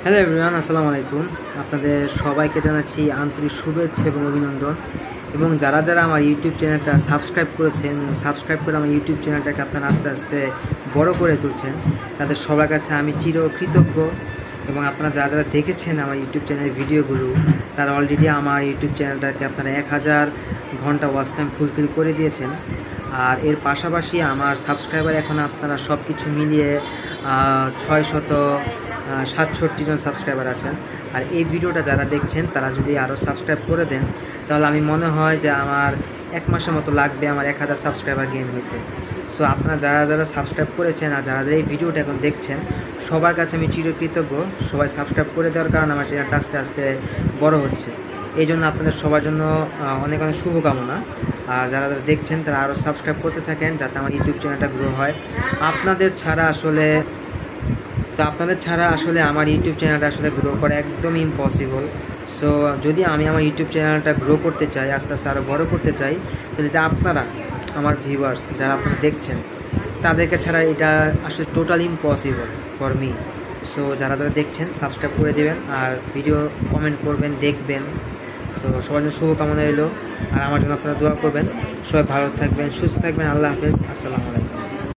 Hello everyone, আসসালামু আলাইকুম। আপনাদের সবাইকে জানাচ্ছি আন্তরিক শুভেচ্ছা এবং অভিনন্দন। এবং যারা যারা আমার ইউটিউব চ্যানেলটা সাবস্ক্রাইব করেছেন, সাবস্ক্রাইব করে আমার ইউটিউব চ্যানেলটাকে আপনারা আস্তে আস্তে বড় করে তুলছেন, তাদের সবার কাছে আমি চিরকৃতজ্ঞ। এবং আপনারা যারা যারা দেখেছেন আমার ইউটিউব চ্যানেলের ভিডিওগুলো, তারা অলরেডি আমার ইউটিউব চ্যানেলটাকে আপনারা 1000 ঘন্টা ওয়াচ টাইম ফুলফিল করে দিয়েছেন। আর এর পাশাপাশি আমার সাবস্ক্রাইবার এখন আপনারা সব কিছু মিলিয়ে 667 জন সাবস্ক্রাইবার আছেন। আর এই ভিডিওটা যারা দেখছেন তারা যদি আরও সাবস্ক্রাইব করে দেন, তাহলে আমি মনে হয় যে আমার 1 মাসের মতো লাগবে আমার 1000 সাবস্ক্রাইবার গেইন হইতে। সো আপনারা যারা যারা সাবস্ক্রাইব করেছেন আর যারা যারা এই ভিডিওটা এখন দেখছেন, সবার কাছে আমি চিরকৃতজ্ঞ। সবাই সাবস্ক্রাইব করে দেওয়ার কারণে আমার চ্যানেলটা আস্তে আস্তে বড় হচ্ছে। এই জন্য আপনাদের সবার জন্য অনেক অনেক শুভকামনা। আর যারা যারা দেখছেন তারা আরও সাবস্ক্রাইব করতে থাকেন, যাতে আমার ইউটিউব চ্যানেলটা গ্রো হয়। আপনাদের ছাড়া আসলে আমার ইউটিউব চ্যানেলটা আসলে গ্রো করা একদম ইম্পসিবল। সো যদি আমি আমার ইউটিউব চ্যানেলটা গ্রো করতে চাই, আস্তে আস্তে আরও বড় করতে চাই, তাহলে আপনারা আমার ভিউয়ার্স যারা আপনারা দেখছেন, তাদেরকে ছাড়া এটা আসলে total impossible for me. So যারা যারা দেখছেন সাবস্ক্রাইব করে দেবেন আর ভিডিও কমেন্ট করবেন, দেখবেন। সো সবার জন্য শুভকামনা রইল। আর আমার জন্য আপনারা দোয়া করবেন। সবাই ভালো থাকবেন, সুস্থ থাকবেন। আল্লাহ হাফেজ, আসসালামু আলাইকুম।